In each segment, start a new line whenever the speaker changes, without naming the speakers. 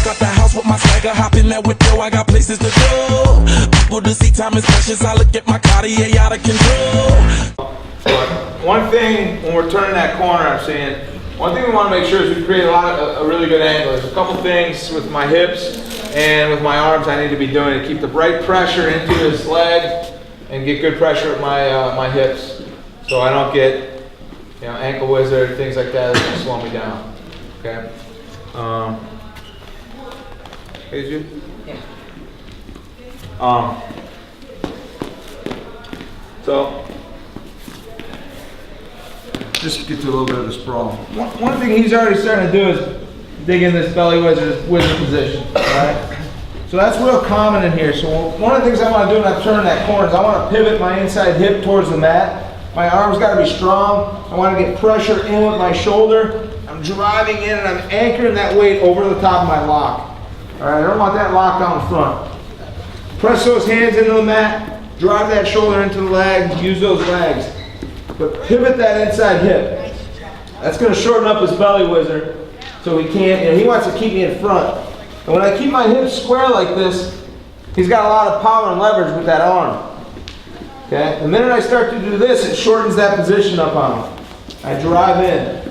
out the house with my swagger, hop in that window, I got places to go. People to see, time is precious, I look at my Cartier out of control.
One thing when we're turning that corner, I'm saying, one thing we want to make sure is we create a really good angle. There's a couple things with my hips and with my arms I need to be doing to keep the right pressure into his leg and get good pressure at my hips, so I don't get, you know, ankle wizard, things like that that's gonna slow me down. Okay. Is you?
Yeah.
So just get to a little bit of the sprawl. One thing he's already starting to do is dig in this belly wizard position. All right. So that's real common in here. So one of the things I want to do when I'm turning that corner is I want to pivot my inside hip towards the mat. My arm's got to be strong. I want to get pressure in with my shoulder. I'm driving in and I'm anchoring that weight over the top of my lock. All right, I don't want that lock down front. Press those hands into the mat, drive that shoulder into the leg, use those legs. But pivot that inside hip. That's going to shorten up his belly wizard so he can't, you know, he wants to keep me in front. And when I keep my hips square like this, he's got a lot of power and leverage with that arm. Okay? The minute I start to do this, it shortens that position up on him. I drive in.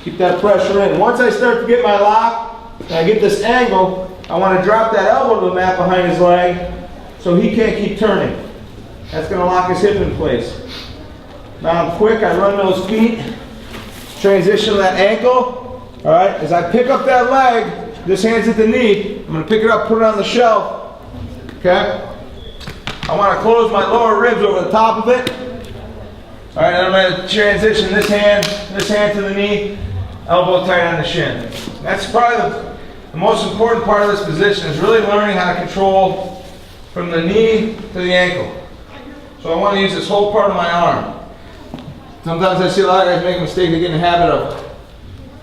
Keep that pressure in. Once I start to get my lock, and I get this angle, I want to drop that elbow to the mat behind his leg so he can't keep turning. That's going to lock his hip in place. Now I'm quick, I run those feet, transition to that ankle. All right, as I pick up that leg, this hand's at the knee. I'm going to pick it up, put it on the shelf. Okay? I want to close my lower ribs over the top of it. All right, then I'm going to transition this hand to the knee, elbow tight on the shin. That's probably the most important part of this position, is really learning how to control from the knee to the ankle. So I want to use this whole part of my arm. Sometimes I see a lot of guys make a mistake. They get in the habit of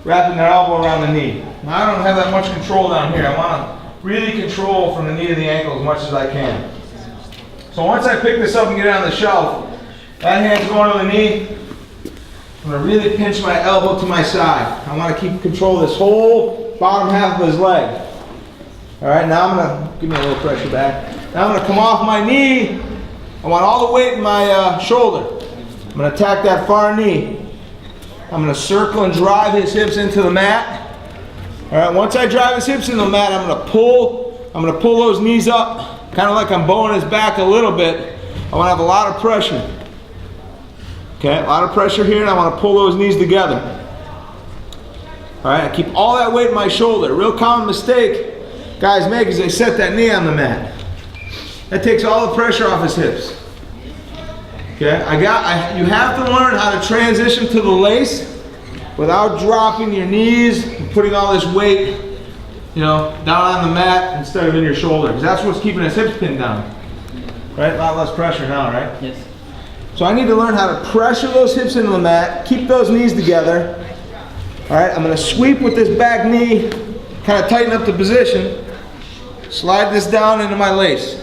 wrapping their elbow around the knee. Now I don't have that much control down here. I want to really control from the knee to the ankle as much as I can. So once I pick this up and get it on the shelf, that hand's going to the knee. I'm going to really pinch my elbow to my side. I want to keep control of this whole bottom half of his leg. All right, now I'm going to, give me a little pressure back. Now I'm going to come off my knee. I want all the weight in my shoulder. I'm going to attack that far knee. I'm going to circle and drive his hips into the mat. All right, once I drive his hips into the mat, I'm going to pull those knees up, kind of like I'm bowing his back a little bit. I want to have a lot of pressure. Okay, a lot of pressure here, and I want to pull those knees together. All right, I keep all that weight in my shoulder. A real common mistake guys make is they set that knee on the mat. That takes all the pressure off his hips. Okay, you have to learn how to transition to the lace without dropping your knees and putting all this weight, you know, down on the mat instead of in your shoulder, because that's what's keeping his hips pinned down. Right, a lot less pressure now, right?
Yes.
So I need to learn how to pressure those hips into the mat, keep those knees together. All right, I'm going to sweep with this back knee, kind of tighten up the position, slide this down into my lace.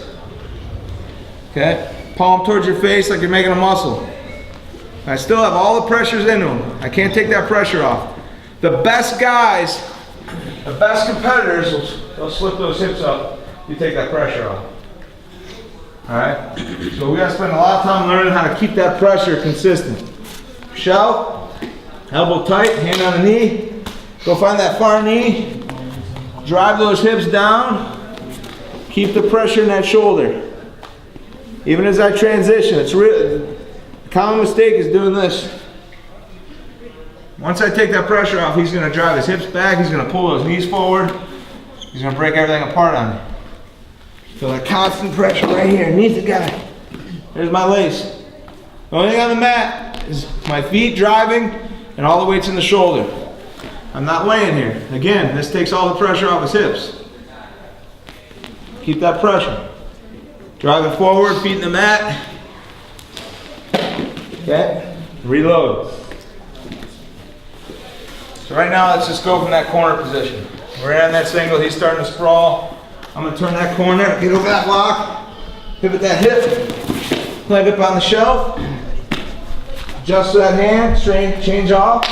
Okay, palm towards your face like you're making a muscle. I still have all the pressures into them. I can't take that pressure off. The best guys, the best competitors, they'll slip those hips up, you take that pressure off. All right, so we gotta spend a lot of time learning how to keep that pressure consistent. Shelf, elbow tight, hand on the knee. Go find that far knee. Drive those hips down. Keep the pressure in that shoulder. Even as I transition, it's really, the common mistake is doing this. Once I take that pressure off, he's gonna drive his hips back. He's gonna pull those knees forward. He's gonna break everything apart on me. Feel that constant pressure right here, knees together. There's my lace. The only thing on the mat is my feet driving and all the weight's in the shoulder. I'm not laying here. Again, this takes all the pressure off his hips. Keep that pressure. Drive it forward, feet in the mat. Okay, reload. So right now, let's just go from that corner position. We're in that single, he's starting to sprawl. I'm gonna turn that corner, get over that lock, pivot that hip, leg up on the shelf, adjust that hand, straight, change off,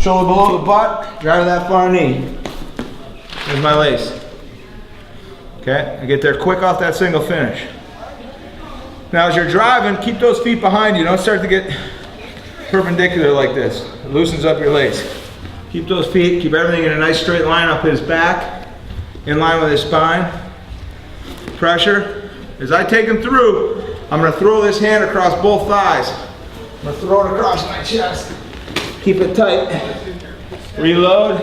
shoulder below the butt, drive to that far knee. There's my lace. Okay, I get there quick off that single finish. Now as you're driving, keep those feet behind you. Don't start to get perpendicular like this. It loosens up your lace. Keep those feet, keep everything in a nice straight line up his back, in line with his spine. Pressure. As I take him through, I'm gonna throw this hand across both thighs. I'm gonna throw it across my chest. Keep it tight. Reload.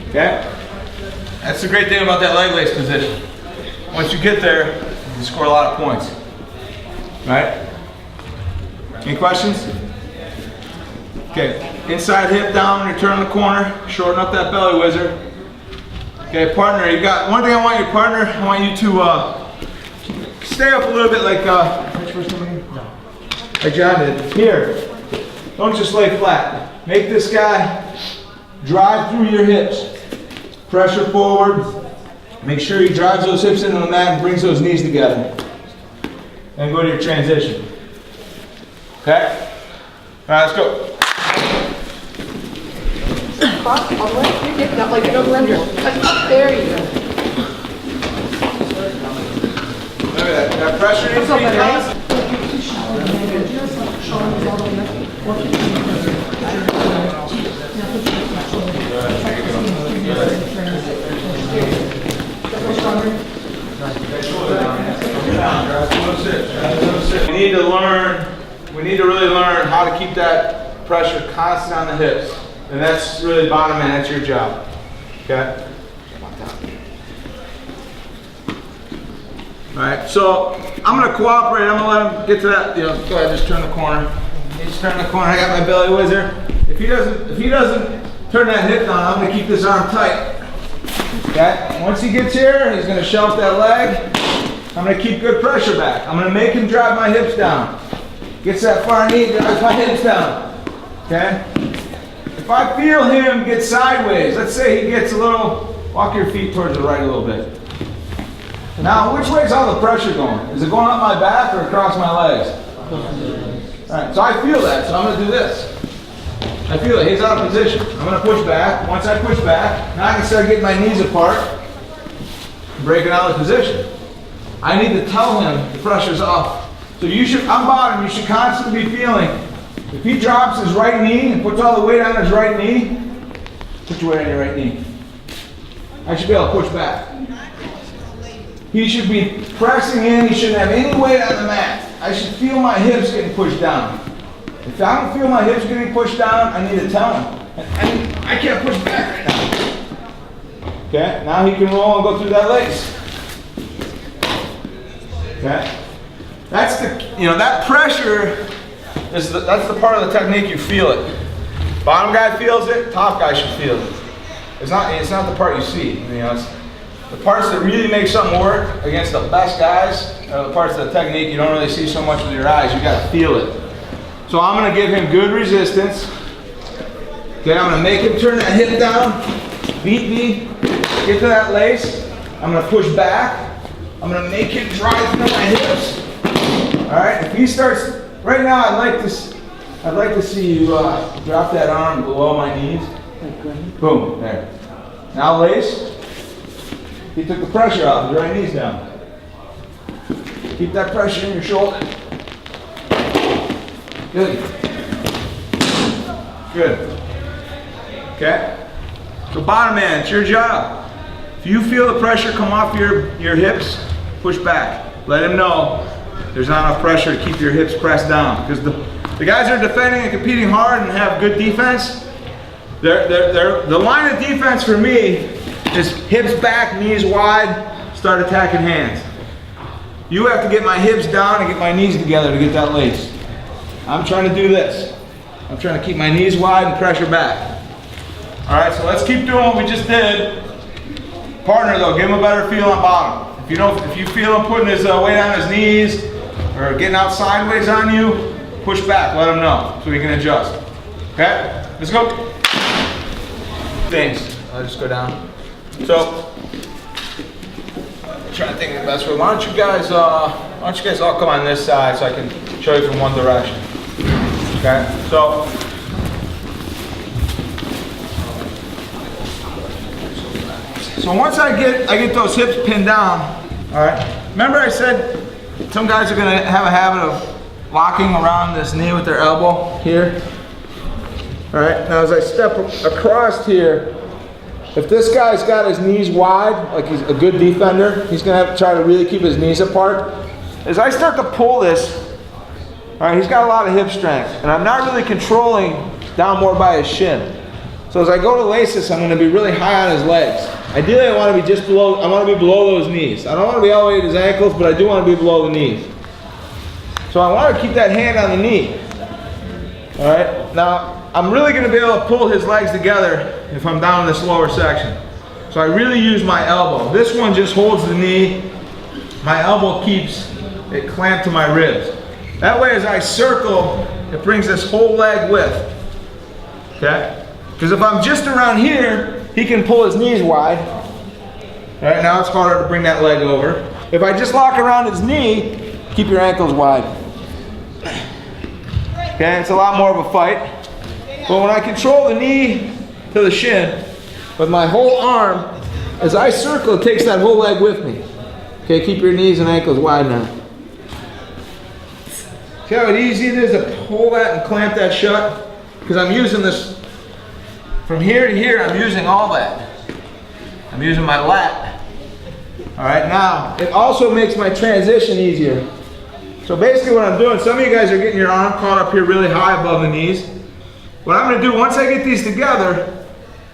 Okay? That's the great thing about that leg lace position. Once you get there, you score a lot of points. Right? Any questions? Okay, inside hip down when you turn the corner, shorten up that belly whizzer. Okay, partner, you got one thing I want your partner, I want you to stay up a little bit like like John did. Here, don't just lay flat. Make this guy drive through your hips. Pressure forward. Make sure he drives those hips into the mat and brings those knees together. And go to your transition. Okay? All right, let's go.
I'll let you get that like you're under. There you go.
Look at that. That pressure needs to be constant. We need to really learn how to keep that pressure constant on the hips. And that's really bottom end, that's your job. Okay? Alright, so I'm gonna cooperate, I'm gonna let him get to that, go ahead, just turn the corner. Just turn the corner, I got my belly whizzer. If he doesn't turn that hip down, I'm gonna keep this arm tight. Okay? Once he gets here, he's gonna shelf that leg. I'm gonna keep good pressure back. I'm gonna make him drive my hips down. Gets that far knee, drives my hips down. Okay? If I feel him get sideways, let's say he gets a little, walk your feet towards the right a little bit. Now, which way is all the pressure going? Is it going up my back or across my legs? All right, so I feel that, so I'm gonna do this. I feel it, he's out of position. I'm gonna push back. Once I push back, now I can start getting my knees apart, breaking out of position. I need to tell him the pressure's off. So you should, I'm bottom, you should constantly be feeling, if he drops his right knee and puts all the weight on his right knee, put your weight on your right knee. I should be able to push back. He should be pressing in, he shouldn't have any weight on the mat. I should feel my hips getting pushed down. If I don't feel my hips getting pushed down, I need to tell him. I can't push back right now. Okay, now he can roll and go through that lace. Okay, that's the, that pressure is that's the part of the technique you feel it. Bottom guy feels it, top guy should feel it. It's not the part you see. It's the parts that really make something work against the best guys are the parts of the technique you don't really see so much with your eyes. You got to feel it. So I'm going to give him good resistance. Okay, I'm going to make him turn that hip down, beat me, get to that lace. I'm going to push back. I'm going to make him drive through my hips. All right, if he starts, right now I'd like to see you drop that arm below my knees. Boom, there. Now lace. He took the pressure off, his right knee's down. Keep that pressure in your shoulder. Good. Good. Okay? So bottom end, it's your job. If you feel the pressure come off your hips, push back. Let him know there's not enough pressure to keep your hips pressed down. Because the guys that are defending and competing hard and have good defense, the line of defense for me is hips back, knees wide, start attacking hands. You have to get my hips down and get my knees together to get that lace. I'm trying to do this. I'm trying to keep my knees wide and pressure back. All right, so let's keep doing what we just did. Partner though, give him a better feel on bottom. If you feel him putting his weight on his knees or getting out sideways on you, push back, let him know so he can adjust. Okay, let's go. Things, I'll just go down. So, I'm trying to think of the best way. Why don't you guys all come on this side so I can show you from one direction. Okay, so So once I get those hips pinned down, all right, remember I said some guys are gonna have a habit of locking around this knee with their elbow here. All right, now as I step across here, if this guy's got his knees wide, like he's a good defender, he's gonna have to try to really keep his knees apart. As I start to pull this, all right, he's got a lot of hip strength, and I'm not really controlling down more by his shin. So as I go to lace this, I'm gonna be really high on his legs. Ideally, I wanna be just below, I wanna be below those knees. I don't wanna be all the way to his ankles, but I do wanna be below the knees. So I wanna keep that hand on the knee. All right, now, I'm really gonna be able to pull his legs together if I'm down in this lower section. So I really use my elbow. This one just holds the knee. My elbow keeps it clamped to my ribs. That way as I circle, it brings this whole leg width, okay? Because if I'm just around here, he can pull his knees wide. All right, now it's harder to bring that leg over. If I just lock around his knee, keep your ankles wide. Okay, it's a lot more of a fight. But when I control the knee to the shin with my whole arm, as I circle, it takes that whole leg with me. Okay, keep your knees and ankles wide now. See how easy it is to pull that and clamp that shut? Because I'm using this, from here to here, I'm using all that. I'm using my lat. All right, now, it also makes my transition easier. So basically what I'm doing, some of you guys are getting your arm caught up here really high above the knees. What I'm gonna do, once I get these together,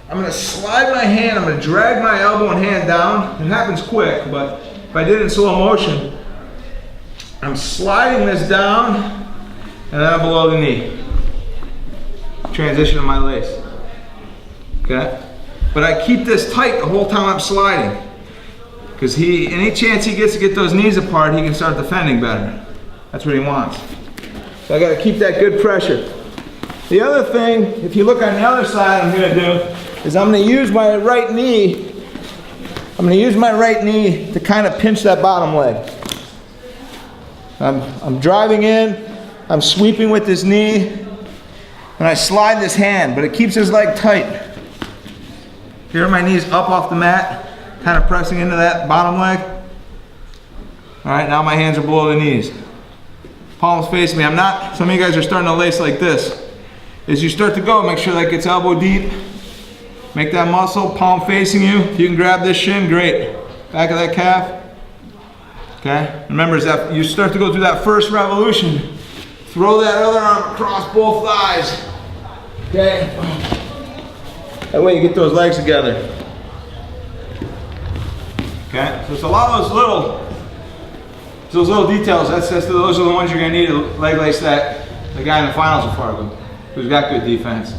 I'm gonna slide my hand, I'm gonna drag my elbow and hand down. It happens quick, but if I did it in slow motion, I'm sliding this down, and then I'm below the knee. Transition of my lace, okay? But I keep this tight the whole time I'm sliding, because any chance he gets to get those knees apart, he can start defending better. That's what he wants. So I gotta keep that good pressure. The other thing, if you look on the other side, I'm gonna do, is I'm gonna use my right knee, to kind of pinch that bottom leg. I'm driving in, I'm sweeping with this knee, and I slide this hand, but it keeps his leg tight. Here are my knees up off the mat, kind of pressing into that bottom leg. All right, now my hands are below the knees. Palms facing me. Some of you guys are starting to lace like this. As you start to go, make sure that gets elbow deep. Make that muscle, palm facing you. If you can grab this shin, great. Back of that calf. Okay, remember as that you start to go through that first revolution, throw that other arm across both thighs. Okay, that way you get those legs together. Okay, so it's a lot of those little details. Those are the ones you're gonna need to leg lace the guy in the finals of Fargo, who's got good defense,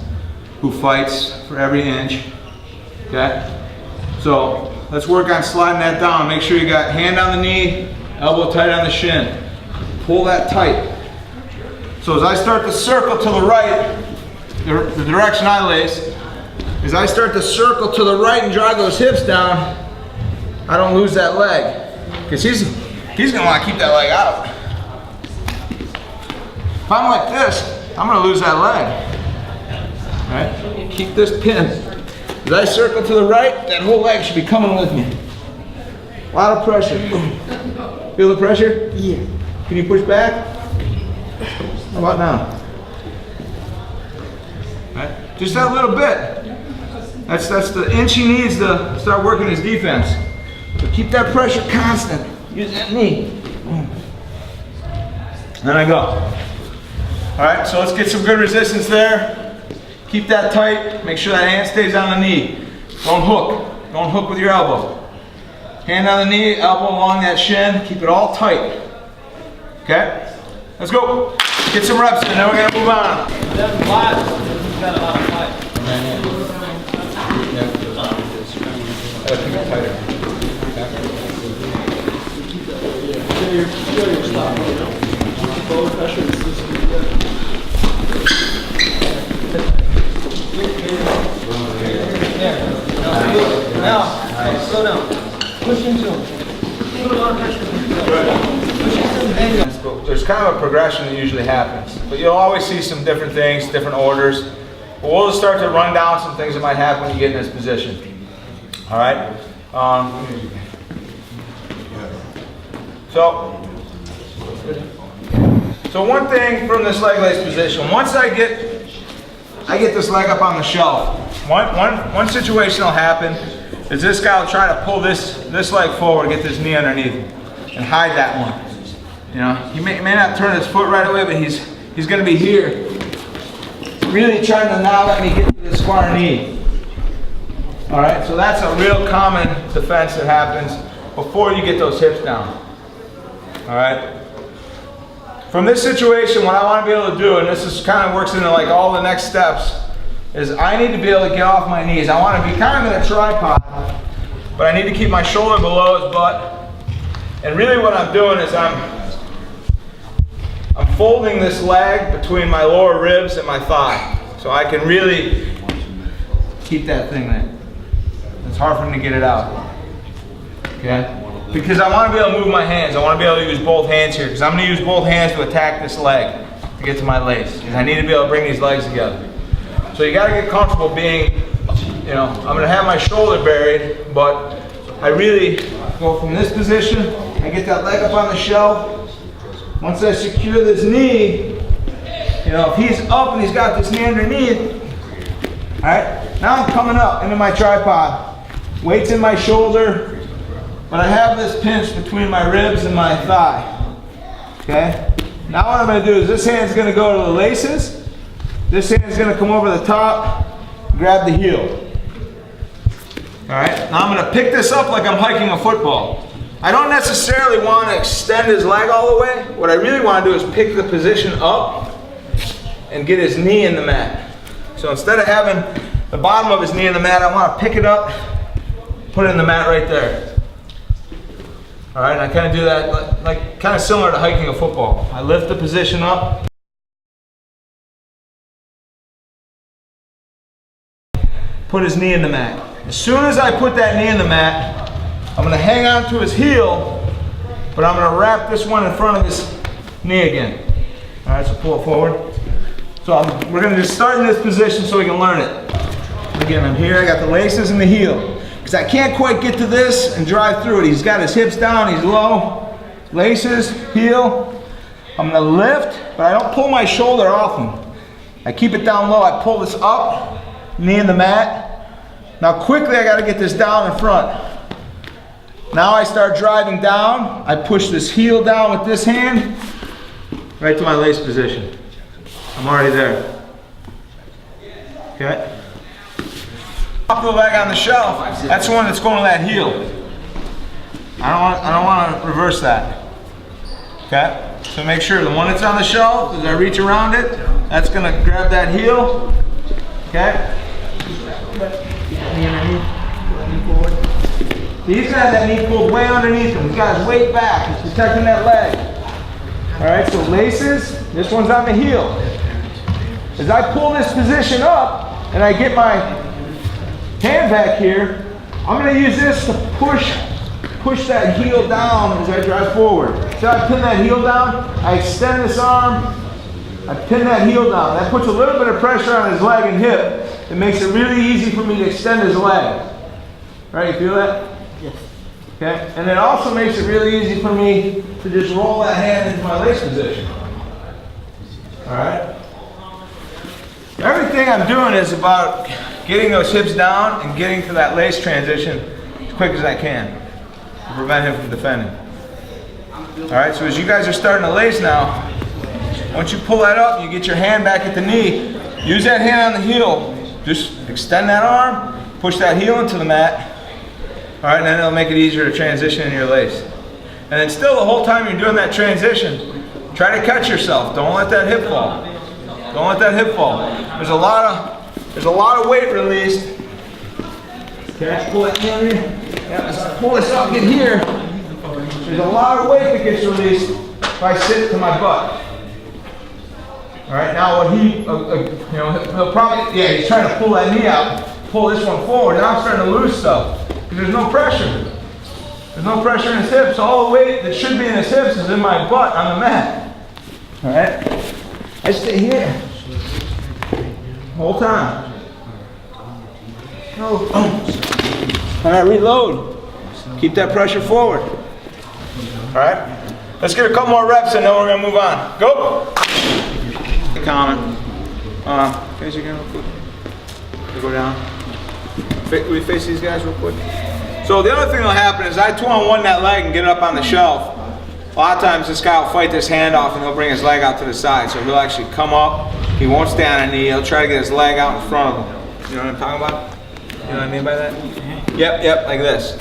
who fights for every inch. Okay, so let's work on sliding that down. Make sure you got hand on the knee, elbow tight on the shin. Pull that tight. So as I start to circle to the right, the direction I lace, as I start to circle to the right and drive those hips down, I don't lose that leg. Because he's gonna want to keep that leg out. If I'm like this, I'm gonna lose that leg. All right, keep this pin. As I circle to the right, that whole leg should be coming with me. A lot of pressure. Feel the pressure? Yeah. Can you push back? How about now? All right, just that little bit. That's the inch he needs to start working his defense. So keep that pressure constant. Use that knee. Then I go. All right, so let's get some good resistance there. Keep that tight. Make sure that hand stays on the knee. Don't hook. Don't hook with your elbow. Hand on the knee, elbow along that shin. Keep it all tight. Okay? Let's go. Get some reps in, then we're gonna move on.
Now, slow down. Push into him. Put a lot of pressure. Push into him.
There's kind of a progression that usually happens, but you'll always see some different things, different orders. But we'll just start to run down some things that might happen when you get in this position. All right? So one thing from this leg lace position, once I get this leg up on the shelf, one situation will happen is this guy will try to pull this leg forward, get this knee underneath and hide that one. You know, he may not turn his foot right away, but he's going to be here, really trying to now let me get to the square knee. All right, so that's a real common defense that happens before you get those hips down. All right. From this situation, what I want to be able to do, and this is kind of works into like all the next steps, is I need to be able to get off my knees. I want to be kind of in a tripod, but I need to keep my shoulder below his butt. And really what I'm doing is I'm folding this leg between my lower ribs and my thigh. So I can really keep that thing there. It's hard for me to get it out. Okay? Because I want to be able to move my hands. I want to be able to use both hands here because I'm going to use both hands to attack this leg to get to my lace. Because I need to be able to bring these legs together. So you got to get comfortable being, you know, I'm going to have my shoulder buried, but I really go from this position. I get that leg up on the shelf. Once I secure this knee, you know, if he's up and he's got this knee underneath, all right, now I'm coming up into my tripod. Weight's in my shoulder. But I have this pinch between my ribs and my thigh. Okay? Now what I'm going to do is this hand's going to go to the laces. This hand's going to come over the top, grab the heel. Alright? Now I'm going to pick this up like I'm hiking a football. I don't necessarily want to extend his leg all the way. What I really want to do is pick the position up and get his knee in the mat. So instead of having the bottom of his knee in the mat, I want to pick it up, put it in the mat right there. All right, and I kind of do that like kind of similar to hiking a football. I lift the position up, put his knee in the mat. As soon as I put that knee in the mat, I'm going to hang on to his heel, but I'm going to wrap this one in front of his knee again. All right, so pull it forward. So we're going to just start in this position so we can learn it. Again, I'm here, I got the laces and the heel. Because I can't quite get to this and drive through it. He's got his hips down, he's low. Laces, heel. I'm going to lift, but I don't pull my shoulder off him. I keep it down low. I pull this up, knee in the mat. Now quickly I got to get this down in front. Now I start driving down. I push this heel down with this hand, right to my lace position. I'm already there. Okay? Up the leg on the shelf, that's the one that's going to that heel. I don't want to reverse that. Okay? So make sure the one that's on the shelf, as I reach around it, that's going to grab that heel. Okay? He's got that knee pulled way underneath him. He's got his weight back. He's protecting that leg. Alright, so laces, this one's on the heel. As I pull this position up and I get my hand back here, I'm going to use this to push that heel down as I drive forward. So I pin that heel down, I extend this arm, I pin that heel down. That puts a little bit of pressure on his leg and hip. It makes it really easy for me to extend his leg. Right, you feel that? Yes. Okay, and it also makes it really easy for me to just roll that hand into my lace position. Alright? Everything I'm doing is about getting those hips down and getting to that lace transition as quick as I can to prevent him from defending. Alright, so as you guys are starting to lace now, once you pull that up, you get your hand back at the knee, use that hand on the heel, just extend that arm, push that heel into the mat. Alright, and then it'll make it easier to transition into your lace. And then still the whole time you're doing that transition, try to catch yourself, don't let that hip fall. Don't let that hip fall. There's a lot of weight released. Okay, pull that down here. Yeah, pull this up in here. There's a lot of weight that gets released if I sit to my butt. All right, now what he'll probably, yeah, he's trying to pull that knee out, pull this one forward. Now I'm starting to lose stuff because there's no pressure. There's no pressure in his hips. All the weight that should be in his hips is in my butt on the mat. All right. I stay here whole time. Oh. All right, reload. Keep that pressure forward. All right? Let's get a couple more reps and then we're gonna move on. Go! Common. Face again real quick. Go down. We face these guys real quick. So the other thing that'll happen is I 2-on-1 that leg and get it up on the shelf. A lot of times this guy will fight this hand off and he'll bring his leg out to the side. So he'll actually come up, he won't stay on a knee, he'll try to get his leg out in front of him. You know what I'm talking about? You know what I mean by that? Yep, like this.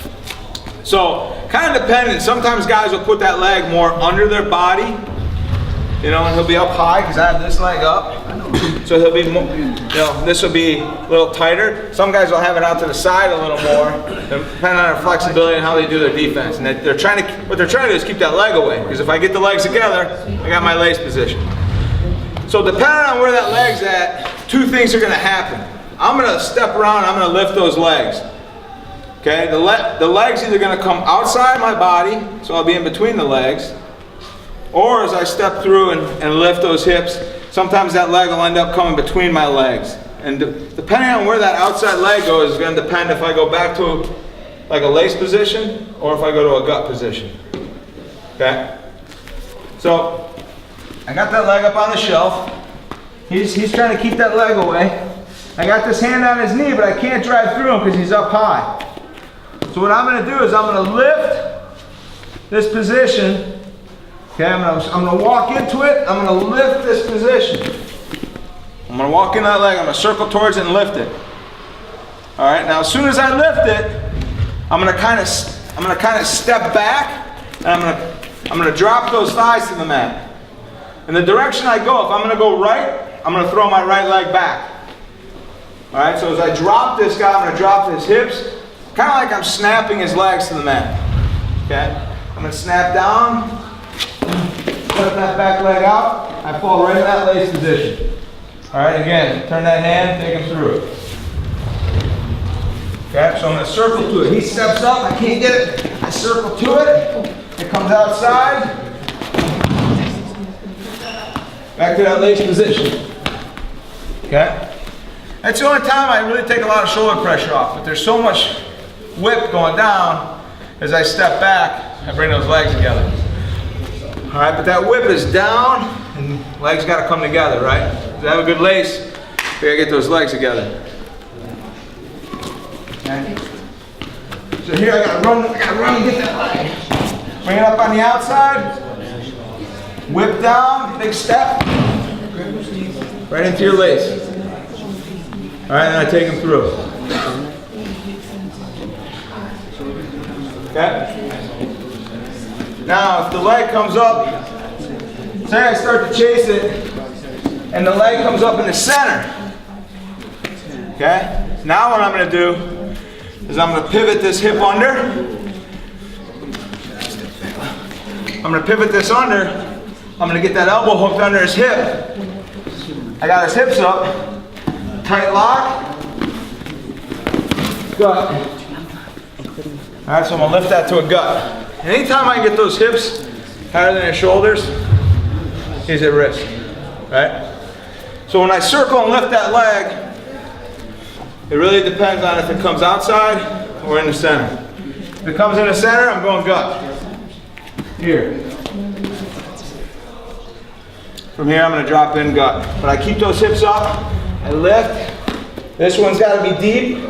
So, kind of dependent, sometimes guys will put that leg more under their body, you know, and he'll be up high because I have this leg up. So he'll be, this will be a little tighter. Some guys will have it out to the side a little more, depending on their flexibility and how they do their defense. And what they're trying to do is keep that leg away, because if I get the legs together, I got my lace position. So depending on where that leg's at, two things are going to happen. I'm going to step around, I'm going to lift those legs. Okay, the leg's either going to come outside my body, so I'll be in between the legs, or as I step through and lift those hips, sometimes that leg will end up coming between my legs. And depending on where that outside leg goes is going to depend if I go back to like a lace position or if I go to a gut position. Okay? So, I got that leg up on the shelf. He's trying to keep that leg away. I got this hand on his knee, but I can't drive through him because he's up high. So what I'm going to do is I'm going to lift this position. Okay, I'm gonna walk into it, I'm gonna lift this position. I'm gonna walk in that leg, I'm gonna circle towards it and lift it. All right, now as soon as I lift it, I'm gonna kind of step back, and I'm gonna drop those thighs to the mat. In the direction I go, if I'm gonna go right, I'm gonna throw my right leg back. All right, so as I drop this guy, I'm gonna drop his hips, kind of like I'm snapping his legs to the mat. Okay, I'm gonna snap down. Put that back leg out, I fall right in that lace position. All right, again, turn that hand, take him through it. Okay, so I'm going to circle to it. He steps up, I can't get it. I circle to it, it comes outside. Back to that lace position. Okay? That's the only time I really take a lot of shoulder pressure off, but there's so much whip going down, as I step back, I bring those legs together. All right, but that whip is down, and legs got to come together, right? To have a good lace, we got to get those legs together. Okay. So here I got to run and get that leg. Bring it up on the outside, whip down, big step, right into your lace. All right, and I take them through. Okay. Now, if the leg comes up, say I start to chase it, and the leg comes up in the center. Okay? Now what I'm going to do is I'm going to pivot this hip under. I'm going to pivot this under. I'm going to get that elbow hooked under his hip. I got his hips up. Tight lock. Gut. All right, so I'm going to lift that to a gut. Anytime I get those hips higher than his shoulders, he's at risk, right? So when I circle and lift that leg, it really depends on if it comes outside or in the center. If it comes in the center, I'm going gut. Here. From here, I'm going to drop in gut. But I keep those hips up, I lift. This one's got to be deep.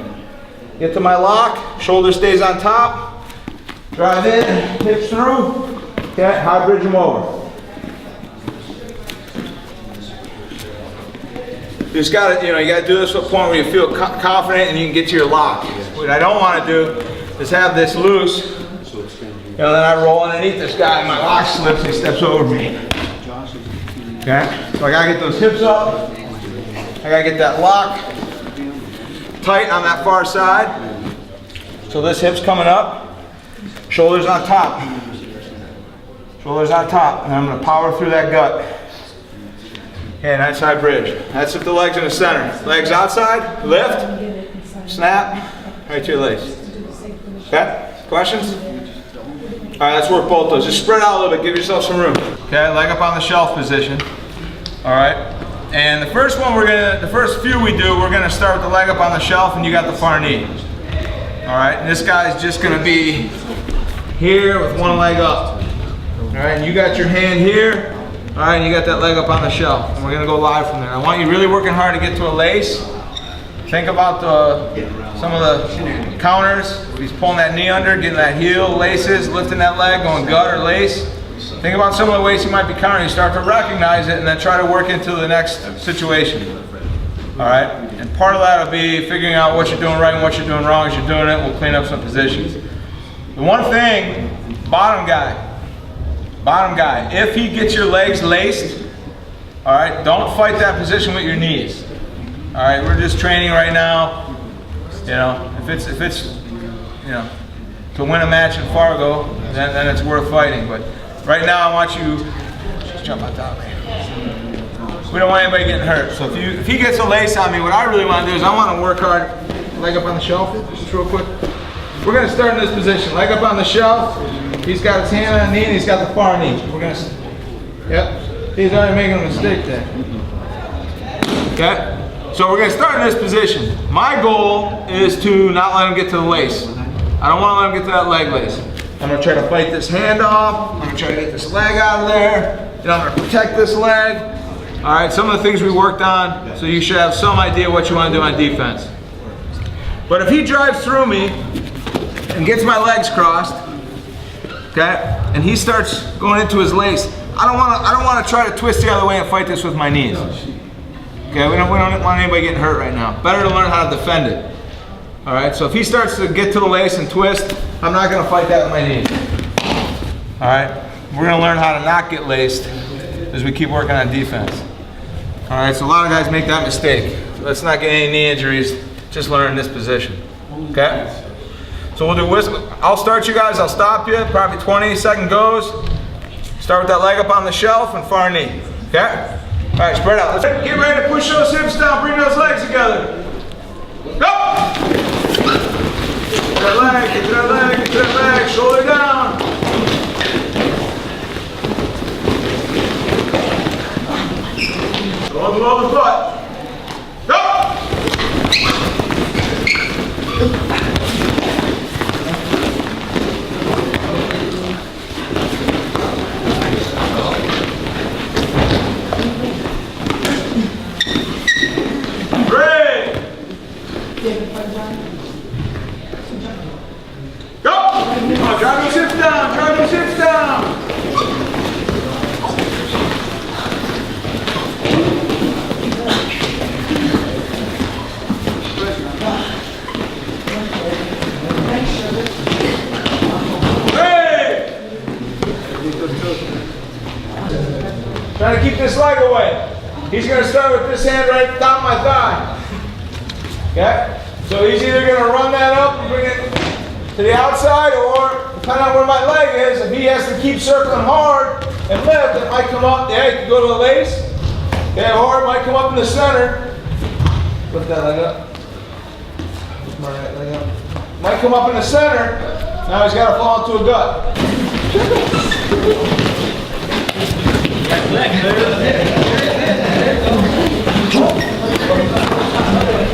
Get to my lock, shoulder stays on top. Drive in, hips through, okay, high bridge them over. You just gotta, you gotta do this to a point where you feel confident and you can get to your lock. What I don't want to do is have this loose, then I roll underneath this guy and my lock slips and he steps over me. Okay, so I gotta get those hips up, I gotta get that lock tight on that far side. So this hip's coming up. Shoulders on top. Shoulders on top. And I'm going to power through that gut. Okay, nice high bridge. That's if the leg's in the center. Legs outside, lift, snap, right to your lace. Okay? Questions? All right, let's work both those. Just spread out a little bit. Give yourself some room. Okay, leg up on the shelf position. All right. And the first one the first few we do, we're going to start with the leg up on the shelf and you got the far knee. All right, and this guy's just gonna be here with one leg up. All right, and you got your hand here. All right, and you got that leg up on the shelf. And we're gonna go live from there. I want you really working hard to get to a lace. Think about some of the counters. If he's pulling that knee under, getting that heel, laces, lifting that leg, going gut or lace. Think about some of the ways you might be countering. You start to recognize it and then try to work into the next situation. All right, and part of that will be figuring out what you're doing right and what you're doing wrong. As you're doing it, we'll clean up some positions. The one thing, bottom guy, if he gets your legs laced, all right, don't fight that position with your knees. All right, we're just training right now. You know, if it's, you know, to win a match in Fargo, then it's worth fighting. But right now, I want you just jump on top of me. We don't want anybody getting hurt. So if he gets a lace on me, what I really want to do is I want to work hard. Leg up on the shelf, just real quick. We're going to start in this position. Leg up on the shelf. He's got his hand on the knee and he's got the far knee. We're going to, yep. He's already making a mistake there. Okay? So we're going to start in this position. My goal is to not let him get to the lace. I don't want to let him get to that leg lace. I'm going to try to fight this hand off. I'm going to try to get this leg out of there. You know, I'm going to protect this leg. All right, some of the things we worked on, so you should have some idea what you want to do on defense. But if he drives through me and gets my legs crossed, okay, and he starts going into his lace, I don't want to try to twist the other way and fight this with my knees. Okay, we don't want anybody getting hurt right now. Better to learn how to defend it. All right, so if he starts to get to the lace and twist, I'm not going to fight that with my knees. All right, we're going to learn how to not get laced as we keep working on defense. All right, so a lot of guys make that mistake. Let's not get any knee injuries, just learn this position, okay? So we'll do whistle. I'll start you guys, I'll stop you, probably 20-second goes. Start with that leg up on the shelf and far knee, okay? All right, spread out. Let's get ready to push those hips down, bring those legs together. Go! Get that leg, get that leg, get that leg, shoulder down. Go below the foot. Go! Great! Go! Come on, drive those hips down, drive those hips down. Trying to keep this leg away. He's going to start with this hand right at the top of my thigh. Okay? So he's either going to run that up and bring it to the outside, or depending on where my leg is, if he has to keep circling hard and lift, it might come up. Yeah, you can go to the lace. Okay, or it might come up in the center. Lift that leg up. Lift my right leg up. Might come up in the center. Now he's got to fall into a gut.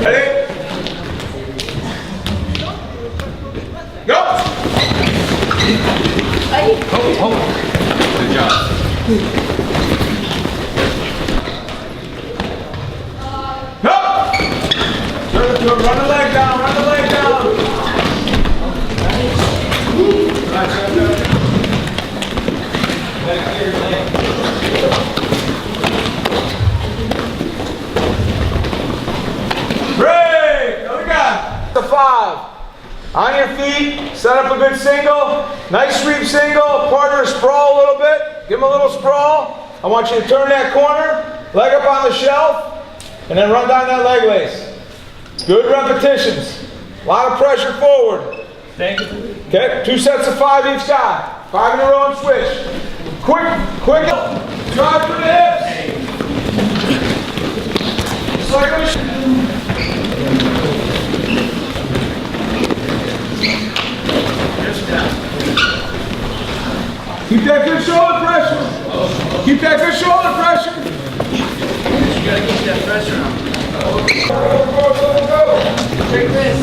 Ready? Go! Good job. Go! Run the leg down, run the leg down. Great! Other guy. The 5. On your feet, set up a good single. Nice sweep single, partner sprawl a little bit. Give him a little sprawl. I want you to turn that corner, leg up on the shelf, and then run down that leg lace. Good repetitions. A lot of pressure forward.
Thank you.
Okay, 2 sets of 5 each guy. 5 in a row and switch. Quick. Drive through the hips. Just like a keep that good shoulder pressure. Keep that good shoulder pressure.
You gotta keep that pressure on.
Go. Take this.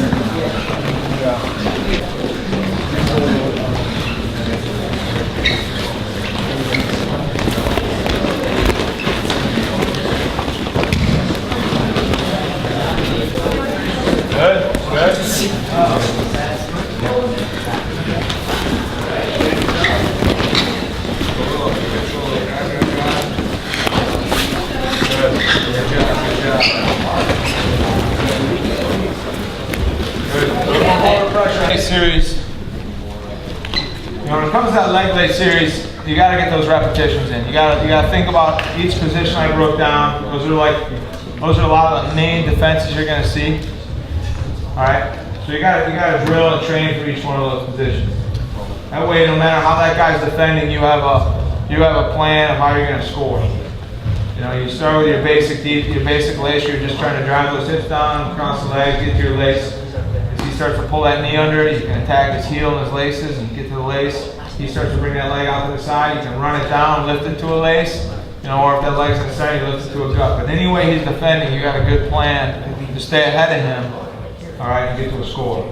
Series. You know, when it comes to that leg lay series, you got to get those repetitions in. You got to think about each position I broke down. Those are a lot of the main defenses you're going to see. All right. So you got to drill and train for each one of those positions. That way, no matter how that guy's defending, you have a plan of how you're going to score. You know, you start with your basic lace. You're just trying to drive those hips down across the legs, get to your lace. As he starts to pull that knee under, you can attack his heel and his laces and get to the lace. He starts to bring that leg out to the side. You can run it down, lift it to a lace. You know, or if that leg's in the center, you lift it to a gut. But any way he's defending, you got a good plan to stay ahead of him. All right, and get to a score.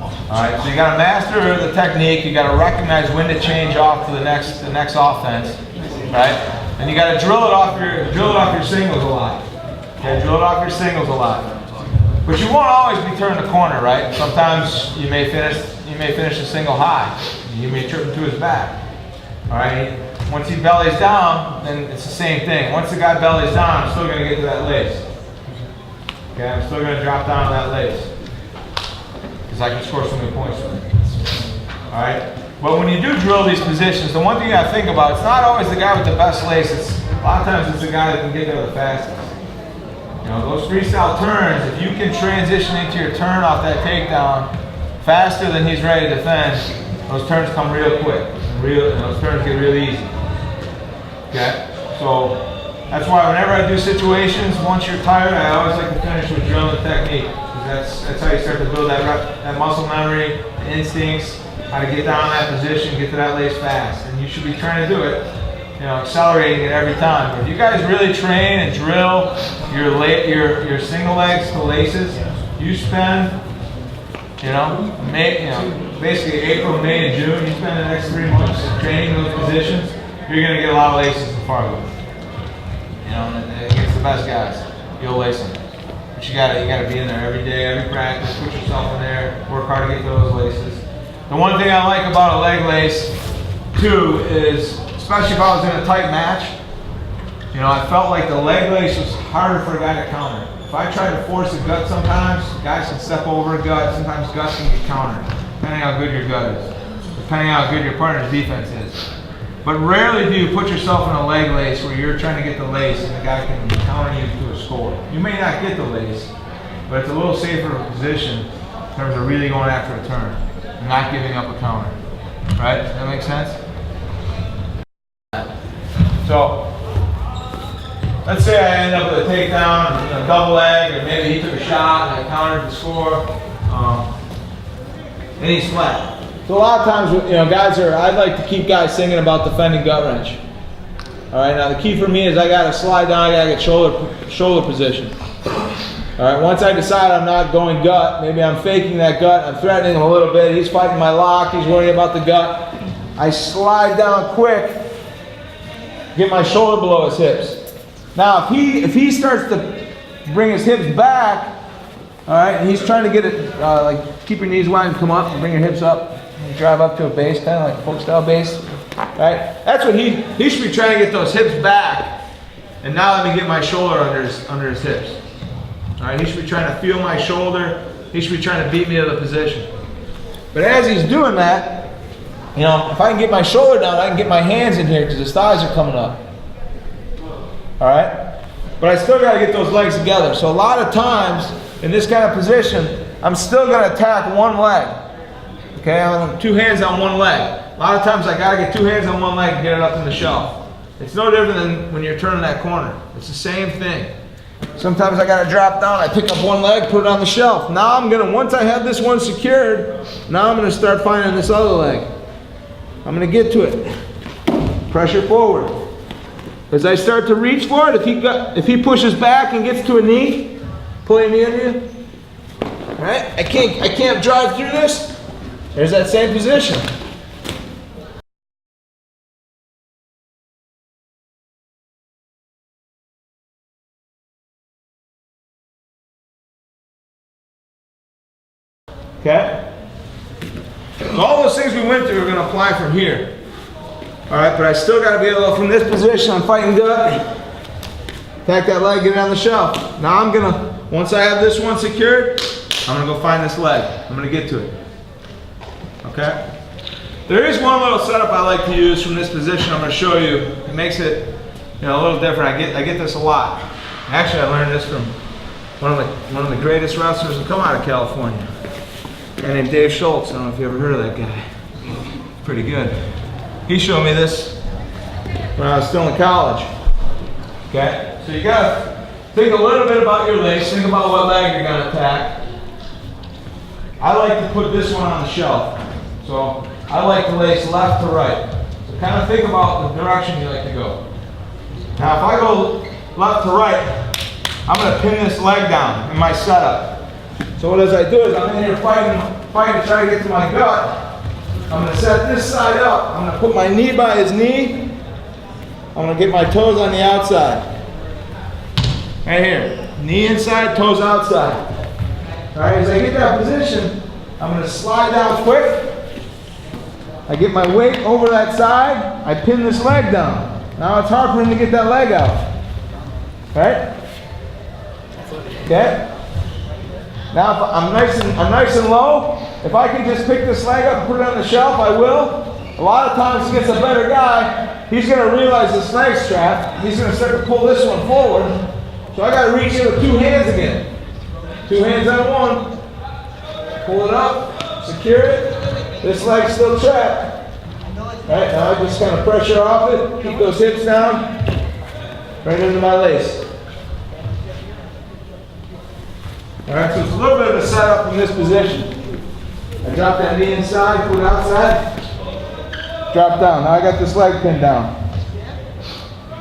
All right, so you got to master the technique. You got to recognize when to change off to the next offense, right? And you got to drill it off your singles a lot. Okay, drill it off your singles a lot. But you won't always be turning the corner, right? Sometimes you may finish a single high. You may trip him to his back. All right. Once he bellies down, then it's the same thing. Once the guy bellies down, I'm still going to get to that lace. Okay, I'm still going to drop down to that lace because I can score so many points with it. All right. But when you do drill these positions, the one thing you got to think about, it's not always the guy with the best lace. A lot of times it's the guy that can get there the fastest. You know, those freestyle turns, if you can transition into your turn off that takedown faster than he's ready to defend, those turns come real quick. Those turns get real easy. Okay? So that's why whenever I do situations, once you're tired, I always like to finish with drilling technique. Because that's how you start to build that muscle memory, the instincts, how to get down in that position, get to that lace fast. And you should be trying to do it, you know, accelerating it every time. But if you guys really train and drill your single legs to laces, you spend, basically April, May, and June, you spend the next 3 months training those positions, you're going to get a lot of laces in Fargo. You know, and against the best guys, you'll lace them. But you gotta be in there every day, every practice, put yourself in there, work hard to get to those laces. The one thing I like about a leg lace, too, is, especially if I was in a tight match, you know, I felt like the leg lace was harder for a guy to counter. If I tried to force a gut sometimes, guys can step over a gut, sometimes guts can get countered, depending on how good your gut is, depending on how good your partner's defense is. But rarely do you put yourself in a leg lace where you're trying to get the lace and the guy can counter you to a score. You may not get the lace, but it's a little safer position in terms of really going after a turn and not giving up a counter. Right? Does that make sense? So, let's say I end up with a takedown, a double leg, or maybe he took a shot and I countered the score, and he's flat. So a lot of times, you know, I'd like to keep guys thinking about defending gut wrench. All right, now the key for me is I got to slide down, I got to get shoulder position. All right, once I decide I'm not going gut, maybe I'm faking that gut, I'm threatening him a little bit, he's fighting my lock, he's worrying about the gut. I slide down quick, get my shoulder below his hips. Now, if he starts to bring his hips back, all right, and he's trying to get it, like keep your knees wide and come up and bring your hips up. And drive up to a base, kind of like a folk style base, right? That's what he should be trying to get those hips back. And now let me get my shoulder under his hips. All right, he should be trying to feel my shoulder. He should be trying to beat me to the position. But as he's doing that, you know, if I can get my shoulder down, I can get my hands in here because his thighs are coming up. All right? But I still got to get those legs together. So a lot of times in this kind of position, I'm still going to attack one leg. Okay, I have 2 hands on one leg. A lot of times I gotta get 2 hands on one leg and get it up in the shelf. It's no different than when you're turning that corner. It's the same thing. Sometimes I gotta drop down, I pick up one leg, put it on the shelf. Now once I have this one secured, now I'm gonna start finding this other leg. I'm gonna get to it. Pressure forward. As I start to reach for it, if he pushes back and gets to a knee, pull your knee under you. All right, I can't drive through this. There's that same position. Okay? So all those things we went through are gonna apply from here. All right, but I still gotta be able, from this position, I'm fighting gut, attack that leg, get it on the shelf. Now I'm gonna, once I have this one secured, I'm gonna go find this leg. I'm gonna get to it. Okay? There is one little setup I like to use from this position. I'm gonna show you. It makes it, a little different. I get this a lot. Actually, I learned this from one of the greatest wrestlers to come out of California. A guy named Dave Schultz. I don't know if you ever heard of that guy. Pretty good. He showed me this when I was still in college. Okay? So you gotta think a little bit about your legs. Think about what leg you're gonna attack. I like to put this one on the shelf. So I like to lace left to right. So kind of think about the direction you like to go. Now if I go left to right, I'm going to pin this leg down in my setup. So what I do is I'm in here fighting to try to get to my gut. I'm going to set this side up. I'm going to put my knee by his knee. I'm going to get my toes on the outside. Right here. Knee inside, toes outside. All right, as I get that position, I'm going to slide down quick. I get my weight over that side. I pin this leg down. Now it's hard for him to get that leg out. Right? Okay? Now if I'm nice and low, if I can just pick this leg up and put it on the shelf, I will. A lot of times against a better guy, he's going to realize this leg's trapped. He's going to start to pull this one forward. So I got to reach in with two hands again. Two hands on one. Pull it up, secure it. This leg's still trapped. Right, now I just kind of pressure off it, keep those hips down, right into my lace. Alright, so it's a little bit of a setup from this position. I drop that knee inside, put it outside, drop down. Now I got this leg pinned down.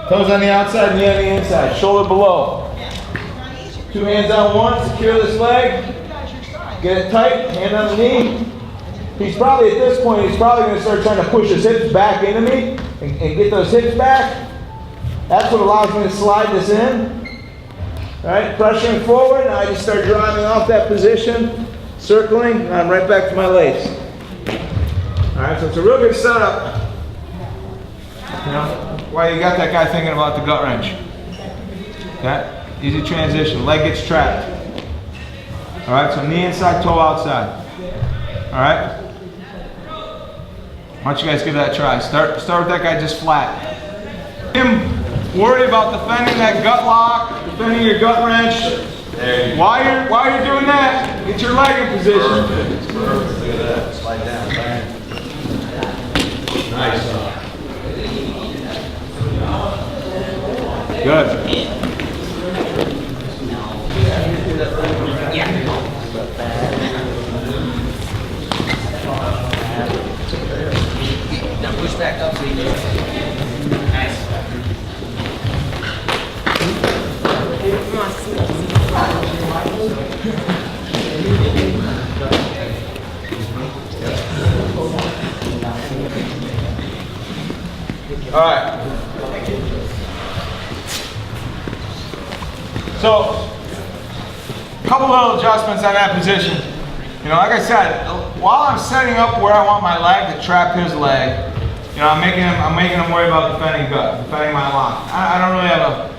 Toes on the outside, knee on the inside, shoulder below. Two hands on one, secure this leg, get it tight, hand on the knee. He's probably, at this point, he's probably going to start trying to push his hips back into me and get those hips back. That's what allows me to slide this in. All right, pressuring forward. Now I just start driving off that position, circling, and I'm right back to my lace. All right, so it's a real good setup. Why you got that guy thinking about the gut wrench. Okay, easy transition. Leg gets trapped. All right, so knee inside, toe outside. All right. Why don't you guys give that a try? Start with that guy just flat. Him worry about defending that gut lock, defending your gut wrench. While you're doing that, get your leg in position.
Perfect. Look at that. Slide down. Nice.
Good.
Now push back up so you can. Nice.
All right. So, a couple little adjustments on that position. Like I said, while I'm setting up where I want my leg to trap his leg, I'm making him worry about defending my lock. I don't really have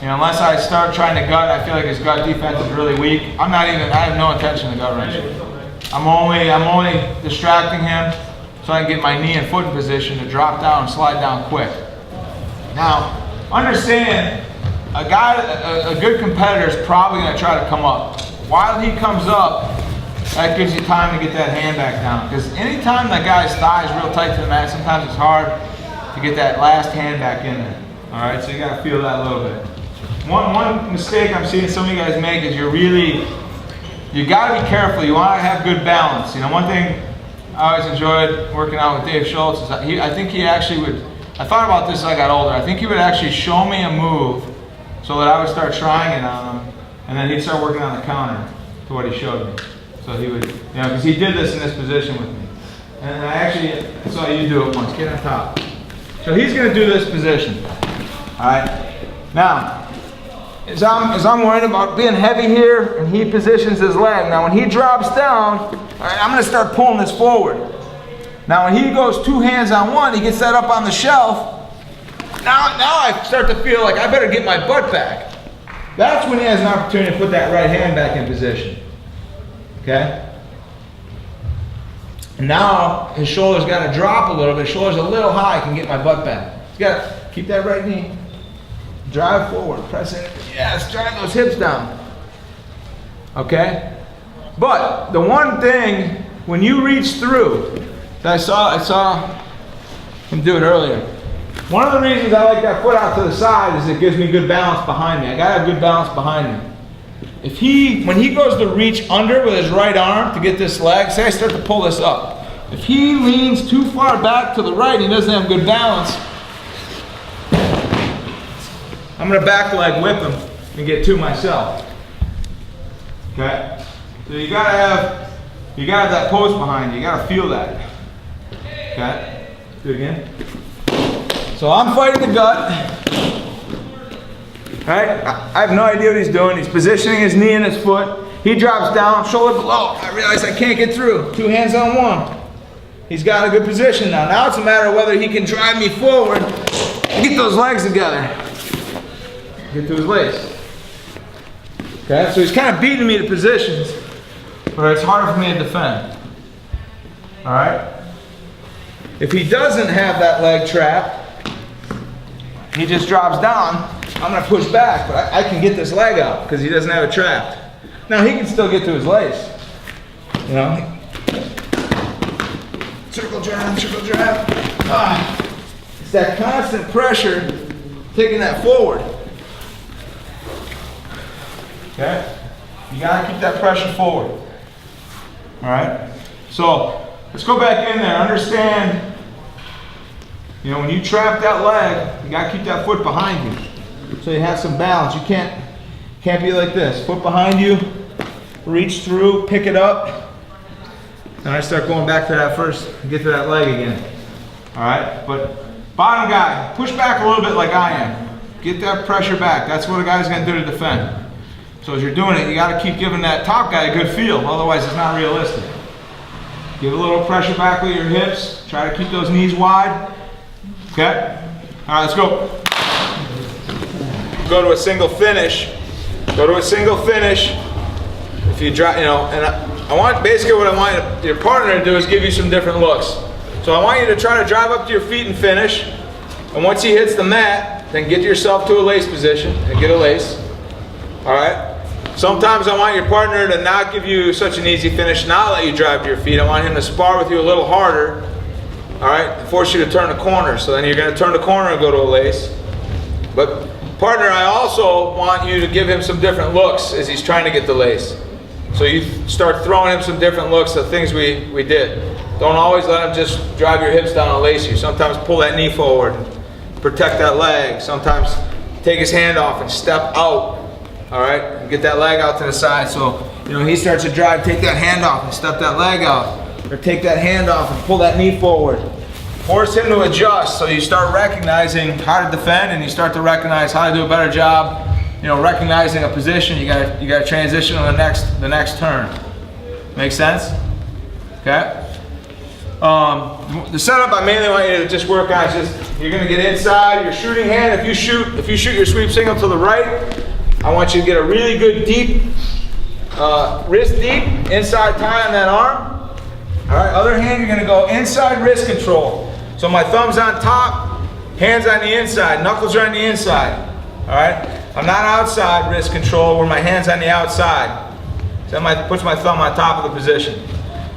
unless I start trying to gut, I feel like his gut defense is really weak. I have no intention of gut wrenching. I'm only distracting him so I can get my knee and foot in position to drop down and slide down quick. Now, understand, a good competitor is probably going to try to come up. While he comes up, that gives you time to get that hand back down. Because anytime that guy's thigh is real tight to the mat, sometimes it's hard to get that last hand back in there. All right, so you got to feel that a little bit. One mistake I'm seeing some of you guys make is you got to be careful. You want to have good balance. One thing I always enjoyed working out with Dave Schultz is I think he actually would. I thought about this as I got older. I think he would actually show me a move so that I would start trying it on him, and then he'd start working on the counter to what he showed me. So he would, because he did this in this position with me. And I saw you do it once. Get on top. So he's going to do this position. All right. Now, is I'm worried about being heavy here, and he positions his leg. Now when he drops down, all right, I'm gonna start pulling this forward. Now when he goes 2 hands on one, he gets that up on the shelf. Now I start to feel like I better get my butt back. That's when he has an opportunity to put that right hand back in position. Okay? And now his shoulder's got to drop a little bit. His shoulder's a little high, I can get my butt back. He's got to keep that right knee. Drive forward, press it. Yes, drive those hips down. Okay? But the one thing, when you reach through, I saw him do it earlier. One of the reasons I like that foot out to the side is it gives me good balance behind me. I gotta have good balance behind me. When he goes to reach under with his right arm to get this leg, say I start to pull this up. If he leans too far back to the right and he doesn't have good balance, I'm gonna back leg whip him and get 2 myself. Okay? So you gotta have that post behind you. You gotta feel that. Okay? Do it again. So I'm fighting the gut. Right? I have no idea what he's doing. He's positioning his knee and his foot. He drops down, shoulder below. I realize I can't get through. 2 hands on one. He's got a good position now. Now it's a matter of whether he can drive me forward and get those legs together. Get to his lace. Okay? So he's kind of beating me to positions where it's harder for me to defend. Alright? If he doesn't have that leg trapped, he just drops down, I'm going to push back, but I can get this leg out because he doesn't have it trapped. Now he can still get to his lace. You know? Circle drive. It's that constant pressure taking that forward. Okay? You got to keep that pressure forward. Alright? So, let's go back in there. Understand, you know, when you trap that leg, you got to keep that foot behind you. So you have some balance. You can't be like this. Foot behind you, reach through, pick it up. Then I start going back to that first, get to that leg again. Alright? But bottom guy, push back a little bit like I am. Get that pressure back. That's what a guy's going to do to defend. So as you're doing it, you got to keep giving that top guy a good feel. Otherwise, it's not realistic. Give a little pressure back with your hips. Try to keep those knees wide. Okay? All right, let's go. Go to a single finish. Go to a single finish. If you drop, you know, and I want, basically what I want your partner to do is give you some different looks. So I want you to try to drive up to your feet and finish. And once he hits the mat, then get yourself to a lace position and get a lace. All right? Sometimes I want your partner to not give you such an easy finish, not let you drive to your feet. I want him to spar with you a little harder, all right, and force you to turn the corner. So then you're going to turn the corner and go to a lace. But partner, I also want you to give him some different looks as he's trying to get the lace. So you start throwing him some different looks of things we did. Don't always let him just drive your hips down and lace you. Sometimes pull that knee forward, protect that leg. Sometimes take his hand off and step out. All right, and get that leg out to the side. So, you know, he starts to drive, take that hand off and step that leg out. Or take that hand off and pull that knee forward. Force him to adjust so you start recognizing how to defend and you start to recognize how to do a better job, you know, recognizing a position. You gotta transition to the next turn. Make sense? Okay? The setup I mainly want you to just work on is just, you're gonna get inside your shooting hand. If you shoot your sweep single to the right, I want you to get a really good deep, wrist deep, inside tie on that arm. All right, other hand, you're gonna go inside wrist control. So my thumb's on top, hands on the inside, knuckles are on the inside. All right, I'm not outside wrist control where my hand's on the outside. So that puts my thumb on top of the position.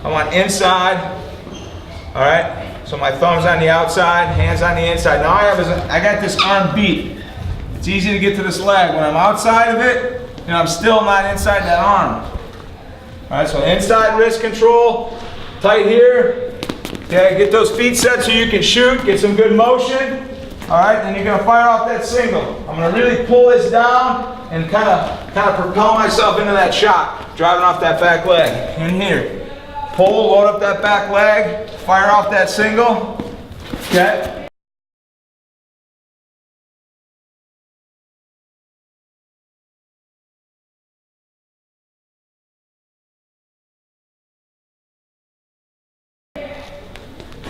I want inside, all right? So my thumb's on the outside, hands on the inside. Now I got this arm beat. It's easy to get to this leg. When I'm outside of it, you know, I'm still not inside that arm. All right, so inside wrist control, tight here. Okay, get those feet set so you can shoot, get some good motion. All right, then you're gonna fire off that single. I'm gonna really pull this down and kind of propel myself into that shot, driving off that back leg. In here, pull, load up that back leg, fire off that single. Okay.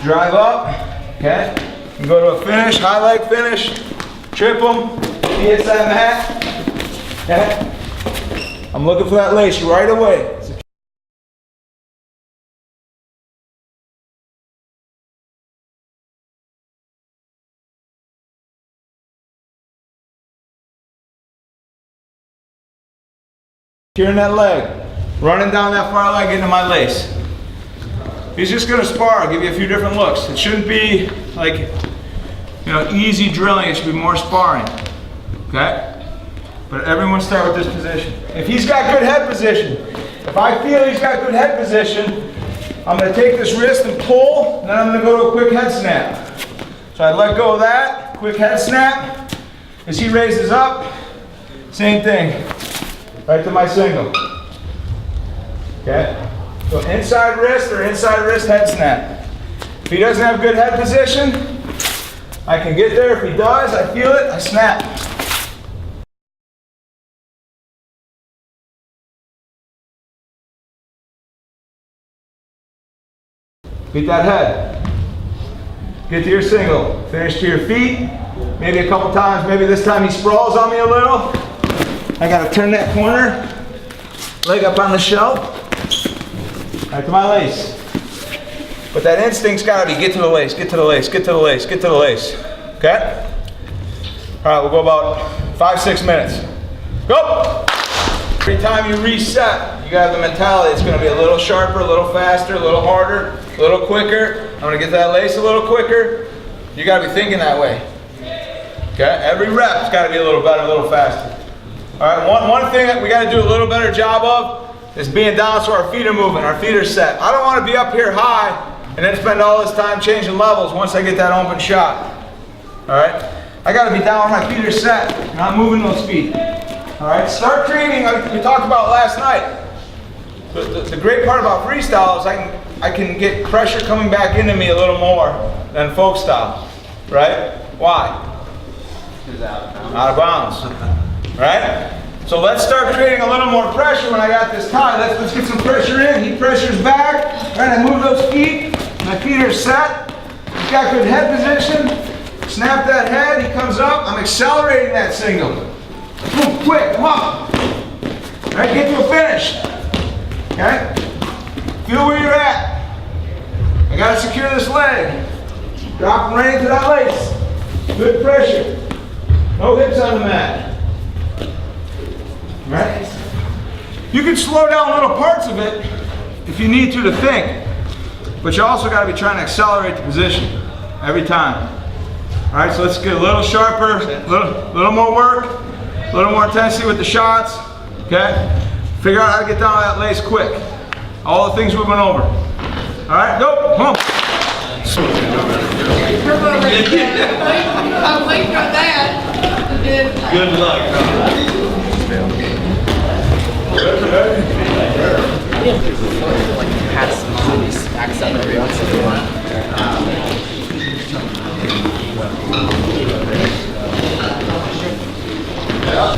drive up, okay? You go to a finish, high leg finish, trip him, he hits that mat, okay? I'm looking for that lace right away. Securing that leg, running down that far leg into my lace. He's just gonna spar, give you a few different looks. It shouldn't be like, you know, easy drilling, it should be more sparring, okay? But everyone start with this position. If he's got good head position, if I feel he's got good head position, I'm gonna take this wrist and pull, and then I'm gonna go to a quick head snap. So I let go of that, quick head snap. As he raises up, same thing, right to my single, okay? So inside wrist or inside wrist head snap. If he doesn't have good head position, I can get there. If he does, I feel it, I snap. Beat that head. Get to your single. Finish to your feet. Maybe a couple times, maybe this time he sprawls on me a little. I gotta turn that corner. Leg up on the shelf. Right to my lace. But that instinct's gotta be get to the lace, get to the lace, get to the lace, get to the lace. Okay? All right, we'll go about 5-6 minutes. Go! Every time you reset, you gotta have the mentality it's gonna be a little sharper, a little faster, a little harder, a little quicker. I'm gonna get that lace a little quicker. You gotta be thinking that way. Okay? Every rep's gotta be a little better, a little faster. All right, one thing that we gotta do a little better job of is being down so our feet are moving, our feet are set. I don't want to be up here high and then spend all this time changing levels once I get that open shot. All right? I got to be down where my feet are set and I'm moving those feet. All right? Start training, like we talked about last night. The great part about freestyle is I can get pressure coming back into me a little more than folk style. Right? Why? Out of bounds. Right? So let's start creating a little more pressure when I got this tie. Let's get some pressure in. He pressures back. Right, I move those feet. My feet are set. He's got good head position. Snap that head. He comes up. I'm accelerating that single. Move quick. Come up. All right, get to a finish. Okay? Feel where you're at. I got to secure this leg. Drop him right into that lace. Good pressure. No hips on the mat. Right? You can slow down little parts of it if you need to think, but you also got to be trying to accelerate the position every time. All right, so let's get a little sharper, little more work, a little more intensity with the shots. Okay? Figure out how to get down that lace quick. All the things we went over. All right, go. Come on.
I'm waiting on that.
Good luck.
Had some really stacks up every once in a while.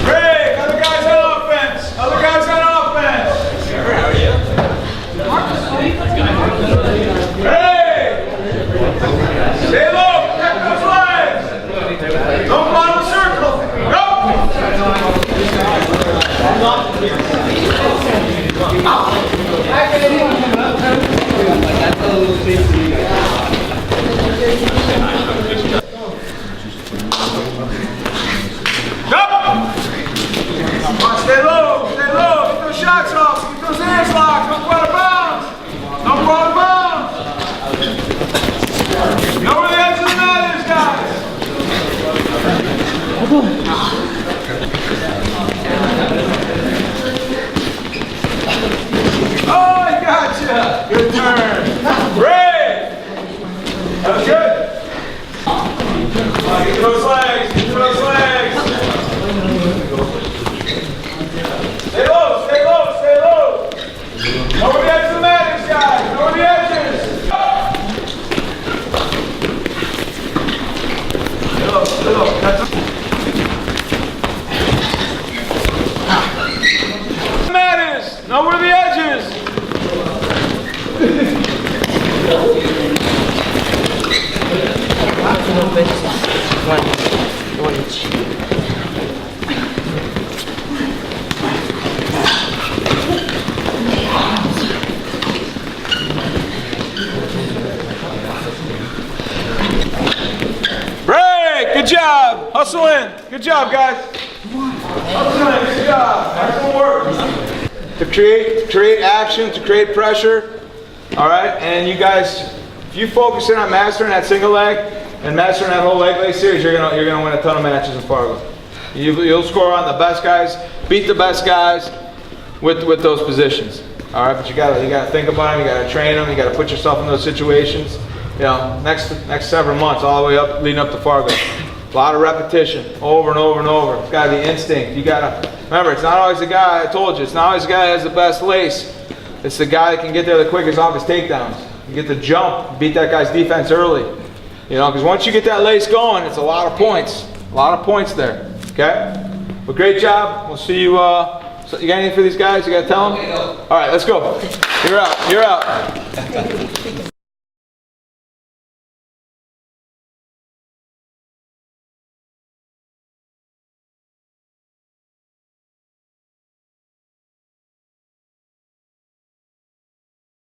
Great! Other guys on offense! Other guys on offense!
How are you?
Hey! Stay low! Protect those legs! Don't go out of the circle! Go! Stay low, get those shots off, keep those hands locked, don't go out of bounds. Don't go out of bounds. Know where the edge of the mat is, guys. Oh, I gotcha. Good turn. Great. That was good. Get to those legs, get to those legs. Stay low, stay low, stay low. Know where the edge of the mat is, guys. Know where the edges. Stay low, stay low. That's the mat is. Know where the edges. Good job, guys. Good job. Excellent work. To create action, to create pressure. All right, and you guys, if you focus in on mastering that single leg and mastering that whole leg series, you're gonna win a ton of matches in Fargo. You'll score on the best guys, beat the best guys with those positions. All right, but you gotta think about them. You gotta train them. You gotta put yourself in those situations. You know, next several months, all the way up, leading up to Fargo. A lot of repetition, over and over and over. It's gotta be instinct. You gotta remember, it's not always the guy. I told you, it's not always the guy that has the best lace. It's the guy that can get there the quickest off his takedowns. You get the jump, beat that guy's defense early. You know, because once you get that lace going, it's a lot of points. A lot of points there. Okay? Well, great job. We'll see you. So you got anything for these guys? You got to tell them? All right, let's go. You're out. You're out.